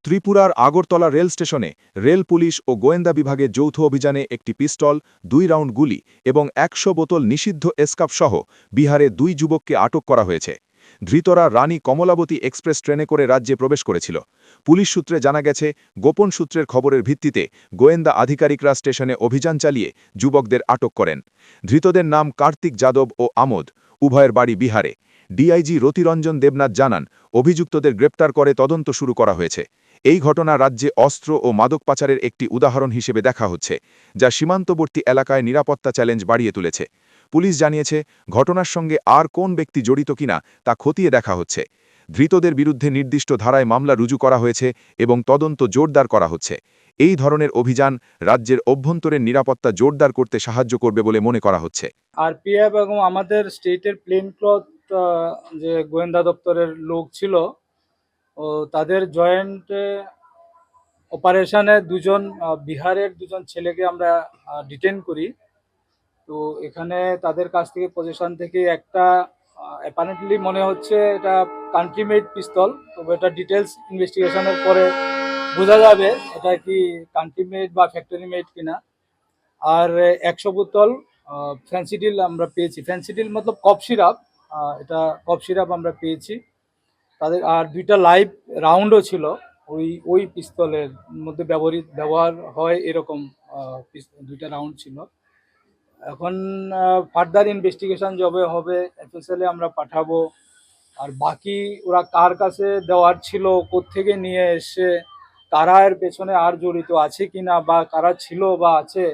ত্রিপুরার আগরতলা রেল স্টেশনে rail police ও গোয়েন্দা বিভাগের যৌথ অভিযানে একটি পিস্তল, 2 রাউন্ড গুলি এবং 100 বোতল নিষিদ্ধ এসকাপ সহ বিহারে 2 যুবককে আটক করা হয়েছে। ধৃতরা রানী কমলাবতী এক্সপ্রেস ট্রেনে করে রাজ্যে প্রবেশ করেছিল। পুলিশ সূত্রে জানা গেছে, গোপন সূত্রের খবরের ভিত্তিতে গোয়েন্দা আধিকারিকরা স্টেশনে অভিযান চালিয়ে যুবকদের আটক করেন। ধৃতদের নাম কার্তিক যাদব ও আমোদ, উভয়ের বাড়ি বিহারে। ডিআইজি রতিরঞ্জন দেবনাথ জানান, অভিযুক্তদের গ্রেপ্তার করে তদন্ত শুরু করা হয়েছে। এই ঘটনা রাজ্যে অস্ত্র ও মাদক পাচারের একটি উদাহরণ হিসেবে দেখা হচ্ছে, যা সীমান্তবর্তী এলাকায় নিরাপত্তা চ্যালেঞ্জ বাড়িয়ে তুলেছে। পুলিশ জানিয়েছে, ঘটনার সঙ্গে আর কোন ব্যক্তি জড়িত কিনা তা খতিয়ে দেখা হচ্ছে। ধৃতদের বিরুদ্ধে নির্দিষ্ট ধারায় মামলা রুজু করা হয়েছে এবং তদন্ত জোরদার করা হচ্ছে। এই ধরনের অভিযান রাজ্যের অভ্যন্তরীণ নিরাপত্তা জোরদার করতে সাহায্য করবে বলে মনে করা হচ্ছে। আরপিএফ এবং আমাদের স্টেটের প্লেন ক্লথ যে গোয়েন্দা দপ্তরের লোক ছিল, ও তাদের জয়েন্ট অপারেশনে বিহারের দুজন ছেলেকে আমরা ডিটেন করি। তো এখানে তাদের কাছ থেকে পজিশন থেকে একটা অ্যাপারেন্টলি মনে হচ্ছে এটা কান্ট্রি মেড পিস্তল, তবে এটা ডিটেলস ইনভেস্টিগেশনের পরে বোঝা যাবে এটা কি কান্ট্রি মেড বা ফ্যাক্টরি মেড কিনা। আর 100 বোতল ফ্যান্সিডিল আমরা পেয়েছি। ফ্যান্সিডিল মতলব কফ সিরাপ, এটা কফ সিরাপ আমরা পেয়েছি তাদের। আর 2টা লাইভ রাউন্ডও ছিল ওই পিস্তলের মধ্যে ব্যবহার হয় এরকম 2টা রাউন্ড ছিল। এখন ফার্দার ইনভেস্টিগেশন যবে হবে এফএসএল এ আমরা পাঠাবো। আর বাকি ওরা কার কাছে দেওয়ার ছিল, কোত্থেকে নিয়ে এসে, কারা এর পেছনে আর জড়িত আছে কিনা বা কারা ছিল বা আছে,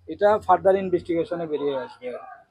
এটা ফার্দার ইনভেস্টিগেশনে বেরিয়ে আসবে।